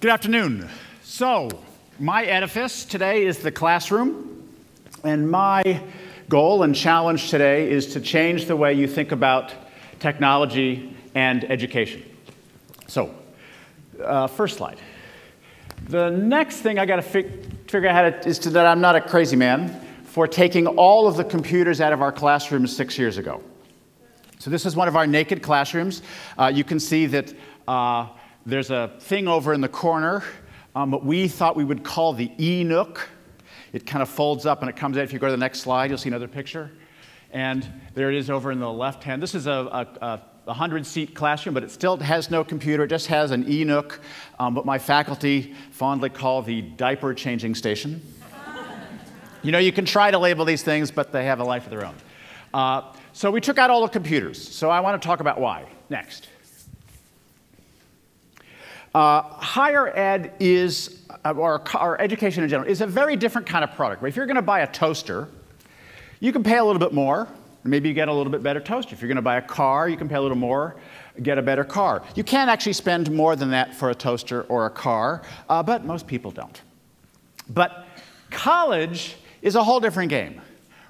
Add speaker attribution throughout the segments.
Speaker 1: Good afternoon. So, my edifice today is the classroom, and my goal and challenge today is to change the way you think about technology and education. So, first slide. The next thing I got to figure out how to is that I'm not a crazy man for taking all of the computers out of our classrooms 6 years ago. So this is one of our naked classrooms. You can see that there's a thing over in the corner that we thought we would call the E-Nook. It kind of folds up and it comes out. If you go to the next slide, you'll see another picture. And there it is over in the left hand. This is a 100-seat classroom, but it still has no computer. It just has an E-Nook, what my faculty fondly call the diaper changing station. You know, you can try to label these things, but they have a life of their own. So we took out all the computers. So I want to talk about why. Next. Higher ed is, or education in general, is a very different kind of product. If you're going to buy a toaster, you can pay a little bit more. Maybe you get a little bit better toaster. If you're going to buy a car, you can pay a little more, get a better car. You can actually spend more than that for a toaster or a car, but most people don't. But college is a whole different game,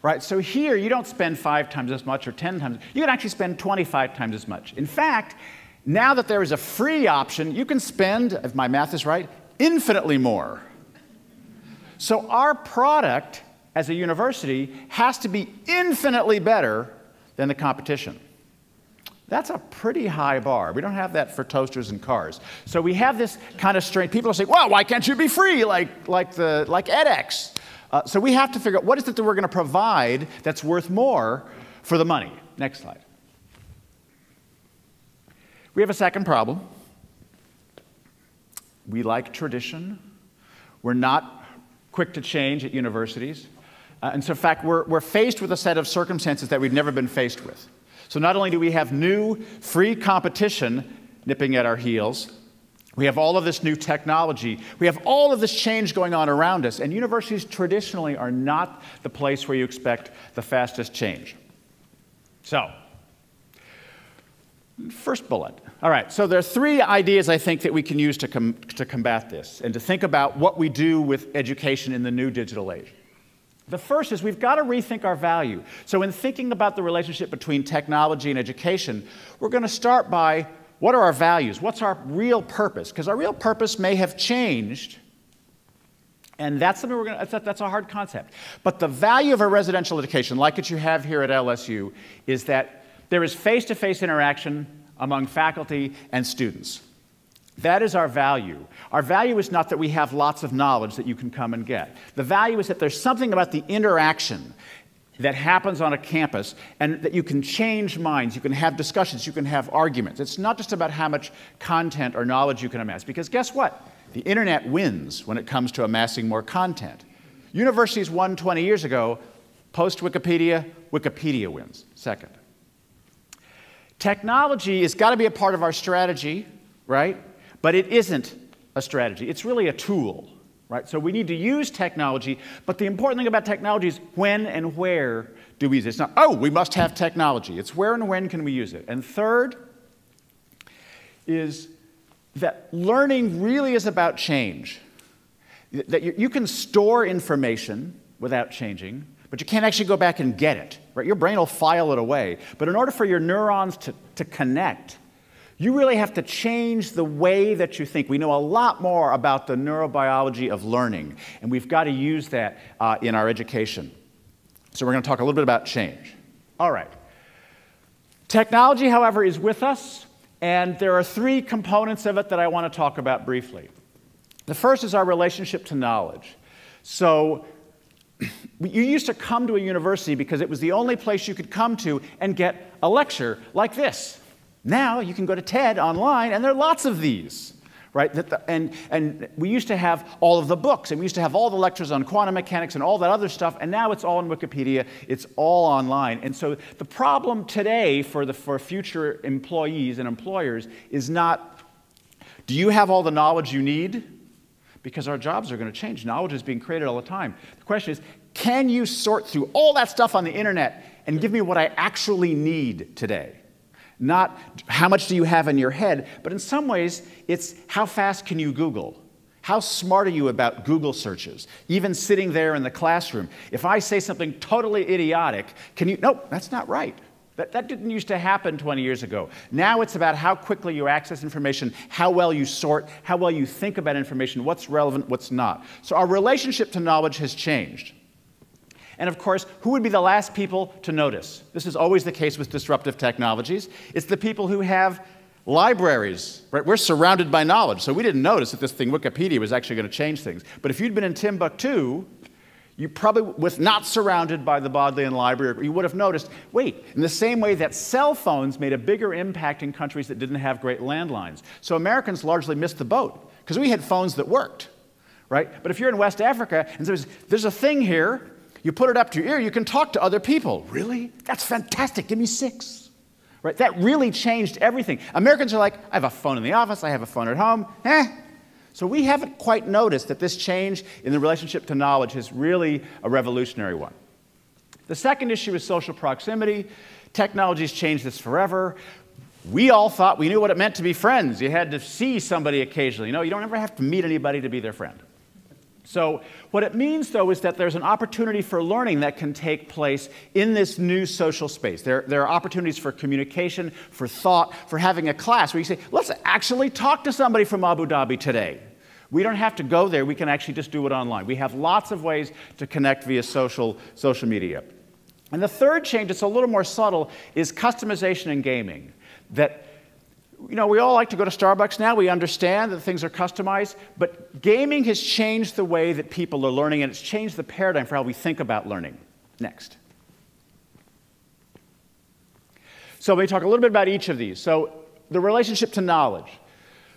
Speaker 1: right? So here, you don't spend 5 times as much or 10 times. You can actually spend 25 times as much. In fact, now that there is a free option, you can spend, if my math is right, infinitely more. So our product as a university has to be infinitely better than the competition. That's a pretty high bar. We don't have that for toasters and cars. So we have this kind of strange, people are saying, well, why can't you be free like edX? So we have to figure out what is it that we're going to provide that's worth more for the money. Next slide. We have a second problem. We like tradition. We're not quick to change at universities. And so, in fact, we're faced with a set of circumstances that we've never been faced with. So not only do we have new, free competition nipping at our heels, we have all of this new technology. We have all of this change going on around us. And universities traditionally are not the place where you expect the fastest change. So, first bullet. All right, so there are 3 ideas I think that we can use to combat this and to think about what we do with education in the new digital age. The first is we've got to rethink our value. So in thinking about the relationship between technology and education, we're going to start by what are our values? What's our real purpose? Because our real purpose may have changed, and that's something that's a hard concept. But the value of a residential education, like what you have here at LSU, is that there is face-to-face interaction among faculty and students. That is our value. Our value is not that we have lots of knowledge that you can come and get. The value is that there's something about the interaction that happens on a campus and that you can change minds, you can have discussions, you can have arguments. It's not just about how much content or knowledge you can amass, because guess what? The internet wins when it comes to amassing more content. Universities won 20 years ago. Post-Wikipedia, Wikipedia wins. Second. Technology has got to be a part of our strategy, right? But it isn't a strategy. It's really a tool, right? So we need to use technology, but the important thing about technology is when and where do we use it? It's not, oh, we must have technology. It's where and when can we use it? And third is that learning really is about change. That you can store information without changing, but you can't actually go back and get it, right? Your brain will file it away. But in order for your neurons to connect, you really have to change the way that you think. We know a lot more about the neurobiology of learning, and we've got to use that in our education. So we're going to talk a little bit about change. All right. Technology, however, is with us, and there are 3 components of it that I want to talk about briefly. The first is our relationship to knowledge. So you used to come to a university because it was the only place you could come to and get a lecture like this. Now you can go to TED online, and there are lots of these, right? And we used to have all of the books, and we used to have all the lectures on quantum mechanics and all that other stuff, and now it's all on Wikipedia. It's all online. And so the problem today for future employees and employers is not, do you have all the knowledge you need? Because our jobs are going to change. Knowledge is being created all the time. The question is, can you sort through all that stuff on the internet and give me what I actually need today? not how much do you have in your head, but in some ways, it's how fast can you Google? How smart are you about Google searches? Even sitting there in the classroom, if I say something totally idiotic, nope, that's not right. That didn't used to happen 20 years ago. Now it's about how quickly you access information, how well you sort, how well you think about information, what's relevant, what's not. So our relationship to knowledge has changed. And of course, who would be the last people to notice? This is always the case with disruptive technologies. It's the people who have libraries, right? We're surrounded by knowledge, so we didn't notice that this thing, Wikipedia, was actually going to change things. But if you'd been in Timbuktu, you probably, with not surrounded by the Bodleian Library, you would have noticed, wait, in the same way that cell phones made a bigger impact in countries that didn't have great landlines. So Americans largely missed the boat, because we had phones that worked, right? But if you're in West Africa, and there's a thing here, you put it up to your ear, you can talk to other people. Really? That's fantastic, give me 6. Right? That really changed everything. Americans are like, I have a phone in the office, I have a phone at home, So we haven't quite noticed that this change in the relationship to knowledge is really a revolutionary one. The second issue is social proximity. Technology's changed this forever. We all thought we knew what it meant to be friends. You had to see somebody occasionally. You know, you don't ever have to meet anybody to be their friend. So what it means, though, is that there's an opportunity for learning that can take place in this new social space. There are opportunities for communication, for thought, for having a class where you say, let's actually talk to somebody from Abu Dhabi today. We don't have to go there. We can actually just do it online. We have lots of ways to connect via social media. And the third change, it's a little more subtle, is customization and gaming. That, you know, we all like to go to Starbucks now. We understand that things are customized. But gaming has changed the way that people are learning, and it's changed the paradigm for how we think about learning. Next. So let me talk a little bit about each of these. So the relationship to knowledge.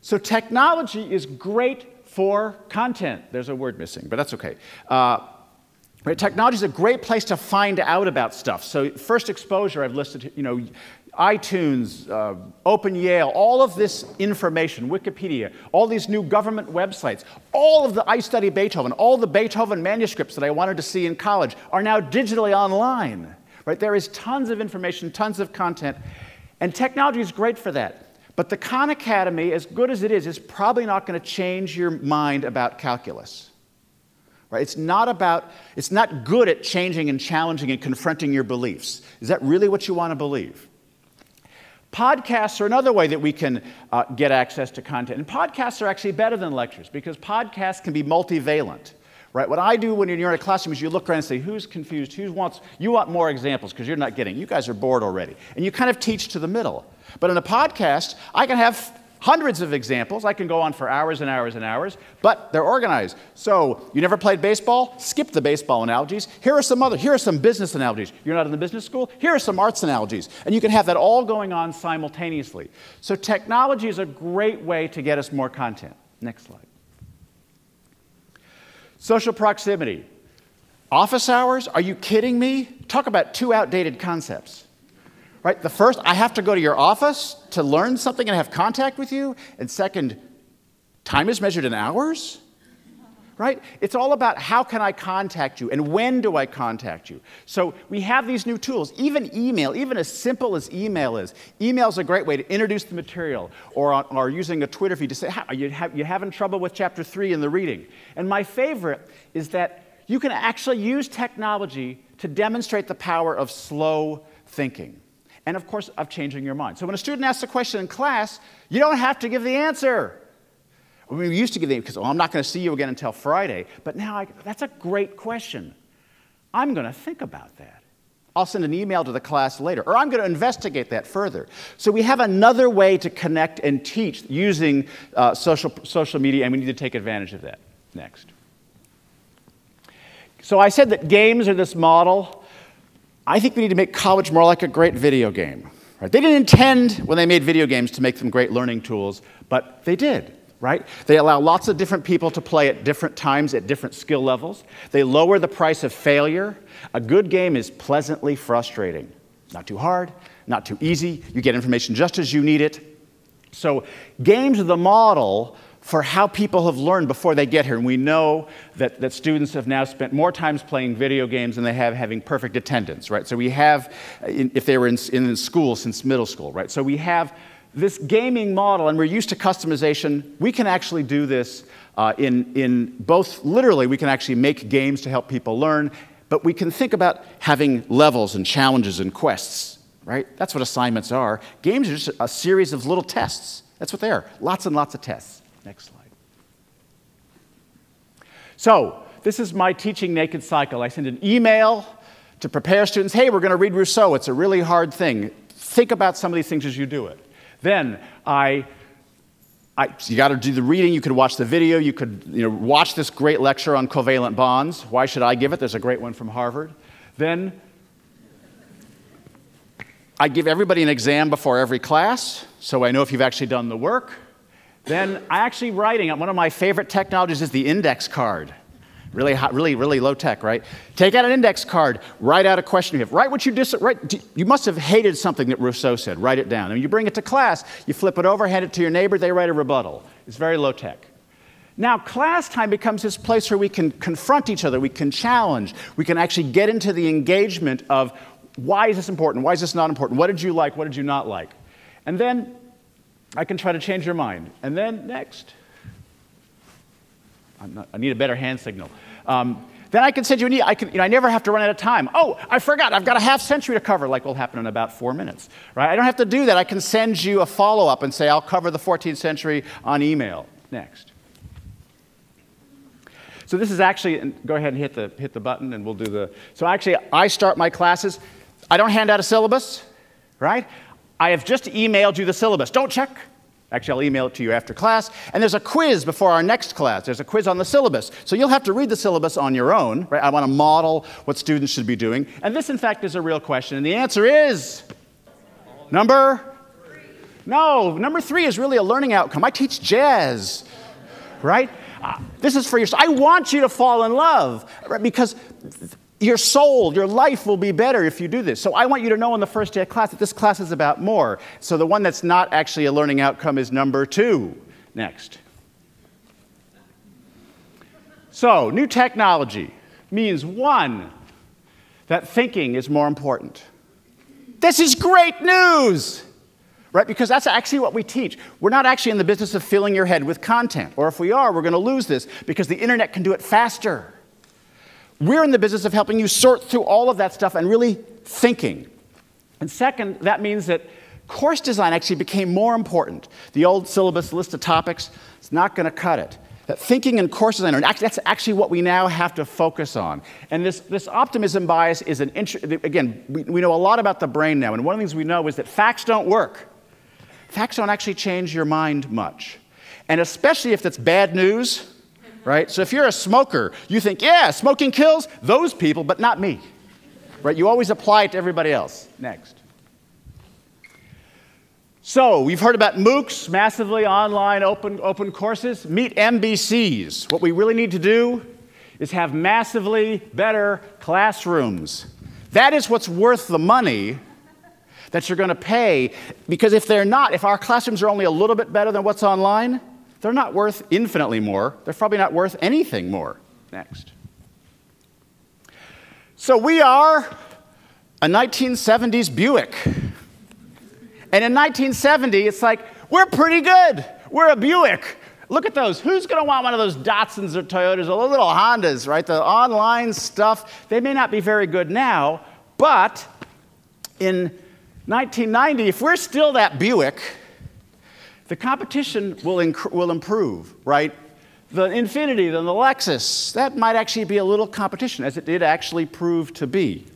Speaker 1: So technology is great for content. There's a word missing, but that's okay. Right? Technology is a great place to find out about stuff. So first exposure, I've listed, you know, iTunes, Open Yale, all of this information, Wikipedia, all these new government websites, all of the I Study Beethoven, all the Beethoven manuscripts that I wanted to see in college are now digitally online. Right? There is tons of information, tons of content, and technology is great for that. But the Khan Academy, as good as it is probably not going to change your mind about calculus. Right? It's not good at changing and challenging and confronting your beliefs. Is that really what you want to believe? Podcasts are another way that we can get access to content. And podcasts are actually better than lectures because podcasts can be multivalent. Right? What I do when you're in a classroom is you look around and say, who's confused? You want more examples because you're not getting. You guys are bored already. And you kind of teach to the middle. But in a podcast, I can have hundreds of examples. I can go on for hours and hours and hours, but they're organized. So you never played baseball? Skip the baseball analogies. Here are some business analogies. You're not in the business school? Here are some arts analogies. And you can have that all going on simultaneously. So technology is a great way to get us more content. Next slide. Social proximity. Office hours? Are you kidding me? Talk about two outdated concepts. Right? The first, I have to go to your office to learn something and have contact with you. And second, time is measured in hours. Right? It's all about how can I contact you and when do I contact you. So we have these new tools. Even email, even as simple as email is. Email is a great way to introduce the material or using a Twitter feed to say, are you having trouble with chapter 3 in the reading? And my favorite is that you can actually use technology to demonstrate the power of slow thinking. And of course, of changing your mind. So when a student asks a question in class, you don't have to give the answer. We used to give the answer because, I'm not going to see you again until Friday. But now, that's a great question. I'm going to think about that. I'll send an email to the class later. Or I'm going to investigate that further. So we have another way to connect and teach using social media, and we need to take advantage of that. Next. So I said that games are this model. I think we need to make college more like a great video game. Right? They didn't intend, when they made video games, to make them great learning tools, but they did. Right? They allow lots of different people to play at different times, at different skill levels. They lower the price of failure. A good game is pleasantly frustrating. Not too hard, not too easy. You get information just as you need it. So games are the model for how people have learned before they get here. And we know that students have now spent more time playing video games than they have having perfect attendance, right? So we have, if they were in school since middle school, right? So we have this gaming model, and we're used to customization. We can actually do this in both, literally, we can actually make games to help people learn, but we can think about having levels and challenges and quests, right? That's what assignments are. Games are just a series of little tests. That's what they are, lots and lots of tests. Next slide. So this is my teaching naked cycle. I send an email to prepare students. Hey, we're going to read Rousseau. It's a really hard thing. Think about some of these things as you do it. Then you got to do the reading. You could watch the video. You could watch this great lecture on covalent bonds. Why should I give it? There's a great one from Harvard. Then I give everybody an exam before every class, so I know if you've actually done the work. Then writing. One of my favorite technologies is the index card. Really hot, really low tech, right? Take out an index card, write out a question you have. Write what you must have hated something that Rousseau said. Write it down. And you bring it to class, you flip it over, hand it to your neighbor, they write a rebuttal. It's very low tech. Now, class time becomes this place where we can confront each other, we can challenge, we can actually get into the engagement of why is this important, why is this not important, what did you like, what did you not like? And then I can try to change your mind. And then next. I need a better hand signal. Then I can send you I never have to run out of time. Oh, I forgot, I've got a half century to cover, like will happen in about 4 minutes. Right? I don't have to do that. I can send you a follow-up and say, I'll cover the 14th century on email. Next. So this is actually, and go ahead and hit the button and we'll do the, so actually I start my classes. I don't hand out a syllabus, right? I have just emailed you the syllabus. Don't check. Actually, I'll email it to you after class. And there's a quiz before our next class. There's a quiz on the syllabus. So you'll have to read the syllabus on your own, right? I want to model what students should be doing. And this, in fact, is a real question. And the answer is number 3. No, number 3 is really a learning outcome. I teach jazz, right? This is for your, I want you to fall in love, right? Because your soul, your life will be better if you do this. So I want you to know on the first day of class that this class is about more. So the one that's not actually a learning outcome is number 2. Next. So new technology means, 1, that thinking is more important. This is great news, right? Because that's actually what we teach. We're not actually in the business of filling your head with content. Or if we are, we're going to lose this because the internet can do it faster. We're in the business of helping you sort through all of that stuff and really thinking. And second, that means that course design actually became more important. The old syllabus list of topics is not going to cut it. That thinking and course design, that's actually what we now have to focus on. And this optimism bias is again, we know a lot about the brain now. And one of the things we know is that facts don't work. Facts don't actually change your mind much. And especially if it's bad news. Right? So if you're a smoker, you think, yeah, smoking kills those people, but not me. Right? You always apply it to everybody else. Next. So we've heard about MOOCs, massively online open courses. Meet MBCs. What we really need to do is have massively better classrooms. That is what's worth the money that you're going to pay, because if our classrooms are only a little bit better than what's online, they're not worth infinitely more. They're probably not worth anything more. Next. So we are a 1970s Buick. And in 1970, it's like, we're pretty good. We're a Buick. Look at those. Who's going to want one of those Datsuns or Toyotas or little Hondas, right? The online stuff, they may not be very good now, but in 1990, if we're still that Buick, the competition will improve, right? The Infiniti, then the Lexus, that might actually be a little competition, as it did actually prove to be.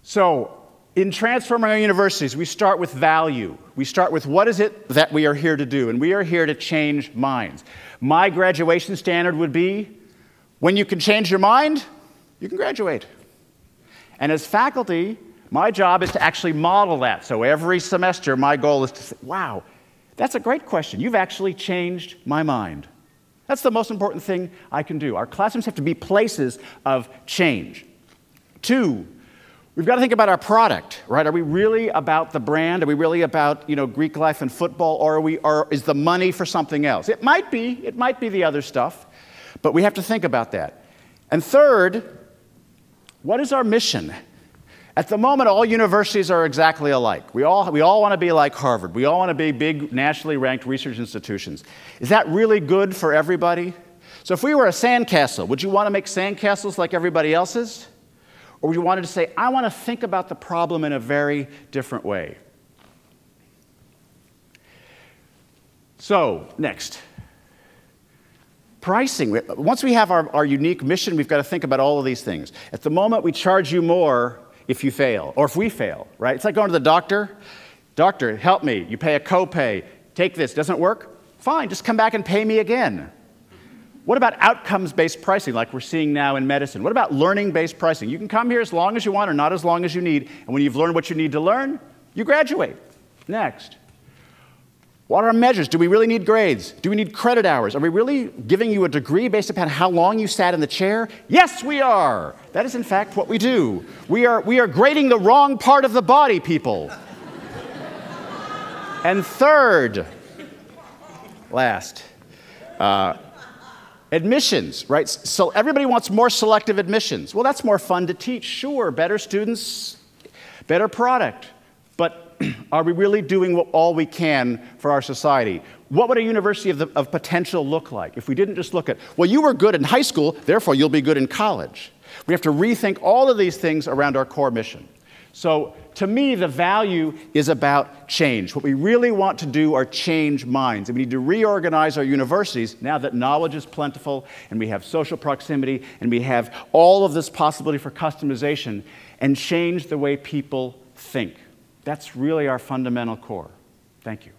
Speaker 1: So in transforming our universities, we start with value. We start with what is it that we are here to do, and we are here to change minds. My graduation standard would be, when you can change your mind, you can graduate. And as faculty, my job is to actually model that. So every semester, my goal is to say, wow, that's a great question. You've actually changed my mind. That's the most important thing I can do. Our classrooms have to be places of change. 2, We've got to think about our product, right? Are we really about the brand? Are we really about, Greek life and football, or is the money for something else? It might be the other stuff, but we have to think about that. And third, what is our mission? At the moment, all universities are exactly alike. We all want to be like Harvard. We all want to be big, nationally ranked research institutions. Is that really good for everybody? So if we were a sandcastle, would you want to make sandcastles like everybody else's? Or would you want to say, I want to think about the problem in a very different way? So, next. Pricing. Once we have our unique mission, we've got to think about all of these things. At the moment, we charge you more if you fail, or if we fail, right? It's like going to the doctor. Doctor, help me. You pay a copay. Take this. Doesn't work? Fine, just come back and pay me again. What about outcomes-based pricing, like we're seeing now in medicine? What about learning-based pricing? You can come here as long as you want or not as long as you need, and when you've learned what you need to learn, you graduate. Next. What are our measures? Do we really need grades? Do we need credit hours? Are we really giving you a degree based upon how long you sat in the chair? Yes, we are. That is, in fact, what we do. We are grading the wrong part of the body, people. And third, last, admissions, right? So everybody wants more selective admissions. Well, that's more fun to teach. Sure, better students, better product. But are we really doing all we can for our society? What would a university of potential look like if we didn't just look at, well, you were good in high school, therefore you'll be good in college? We have to rethink all of these things around our core mission. So to me, the value is about change. What we really want to do are change minds. And we need to reorganize our universities now that knowledge is plentiful and we have social proximity and we have all of this possibility for customization, and change the way people think. That's really our fundamental core. Thank you.